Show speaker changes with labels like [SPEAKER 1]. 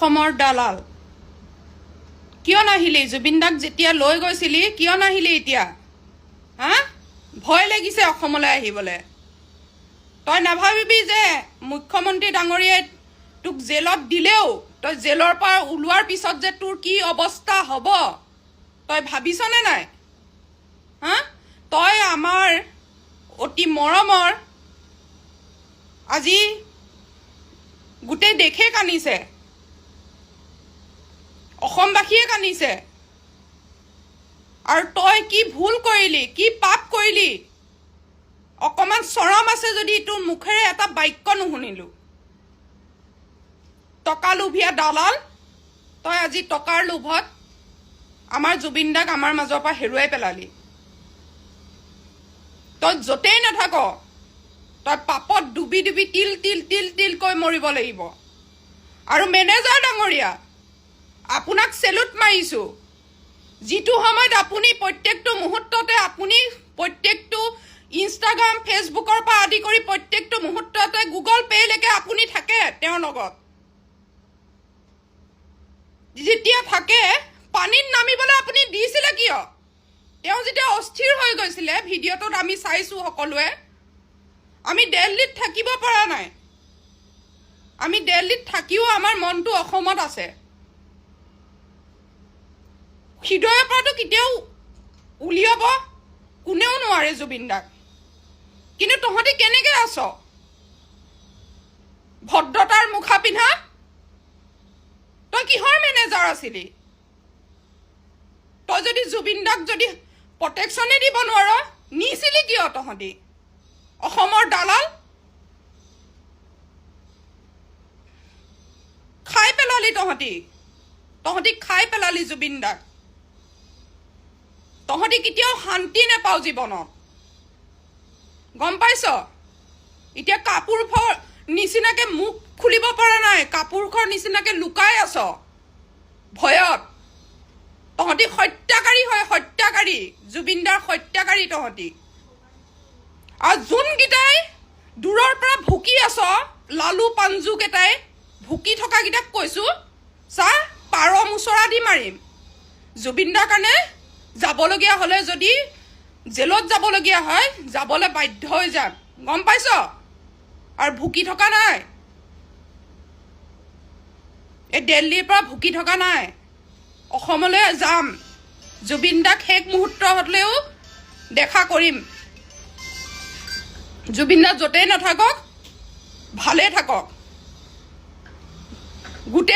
[SPEAKER 1] অসমৰ দালাল কিয় নাহিলি জুবিন দাক যেতিয়া লৈ গৈছিলি কিয় নাহিলি এতিয়া হা ভয় লাগিছে অসমলৈ আহিবলৈ তই নাভাবিবি যে মুখ্যমন্ত্ৰী ডাঙৰীয়াই তোক জেলত দিলেও তই জেলৰ পৰা ওলোৱাৰ পিছত যে তোৰ কি অৱস্থা হ'ব তই ভাবিছনে নাই হা তই আমাৰ অতি মৰমৰ আজি গোটেই দেশে কান্দিছে অসমবাসীয়ে কান্দিছে আৰু তই কি ভুল কৰিলি কি পাপ কৰিলি অকমান চৰম আছে যদি তোৰ মুখেৰে এটা বাক্য নুশুনিলো টকা লোভিয়া দালাল তই আজি টকাৰ লোভত আমাৰ জুবিন দাক আমাৰ মাজৰ পৰা হেৰুৱাই পেলালি তই য'তেই নাথাক তই পাপত ডুবি ডুবি তিল তিল তিল তিলকৈ মৰিব লাগিব আৰু মেনেজাৰ ডাঙৰীয়া আপোনাক চেলুট মাৰিছো যিটো সময়ত আপুনি প্ৰত্যেকটো মুহূৰ্ততে আপুনি প্ৰত্যেকটো ইনষ্টাগ্ৰাম ফেচবুকৰ পৰা আদি কৰি প্ৰত্যেকটো মুহূৰ্ততে গুগল পে'লৈকে আপুনি থাকে তেওঁৰ লগত যেতিয়া থাকে পানীত নামিবলৈ আপুনি দিছিলে কিয় তেওঁ যেতিয়া অস্থিৰ হৈ গৈছিলে ভিডিঅ'টোত আমি চাইছো সকলোৱে আমি দিল্লীত থাকিব পৰা নাই আমি দিল্লীত থাকিও আমাৰ মনটো অসমত আছে হৃদয়ৰ পৰাটো কেতিয়াও উলিয়াব কোনেও নোৱাৰে জুবিন দাক কিন্তু তহঁতি কেনেকে আছ ভদ্ৰতাৰ মুখা পিন্ধা তই কিহৰ মেনেজাৰ আছিলি তই যদি জুবিন দাক যদি প্ৰটেকশ্যনে দিব নোৱাৰ নিছিলি কিয় তহঁতি অসমৰ দালাল খাই পেলালি তহঁতি খাই পেলালি জুবিন দাক তহঁতি কেতিয়াও শান্তি নাপাও জীৱনত গম পাইছ এতিয়া কাপোৰ নিচিনাকে মুখ খুলিব পৰা নাই কাপোৰখৰ নিচিনাকে লুকাই আছ ভয়ত তহঁতি হত্যাকাৰী হয় হত্যাকাৰী জুবিন দাৰ হত্যাকাৰী তহঁতি আৰু যোনকেইটাই দূৰৰ পৰা ভুকি আছ লালু পাঞ্জু কেইটাই ভুকি থকা কেইটাক কৈছো চা পাৰ মুচৰা দি মাৰিম জুবিন দাৰ কাৰণে যাবলগীয়া হ'লে যদি জেলত যাবলগীয়া হয় যাবলৈ বাধ্য হৈ যাম গম পাইছ আৰু ভুকি থকা নাই এই দিল্লীৰ পৰা ভুকি থকা নাই অসমলৈ যাম জুবিন দাক শেষ মুহূৰ্ত হ'লেও দেখা কৰিম জুবিন দা য'তেই নাথাকক ভালে থাকক গোটেই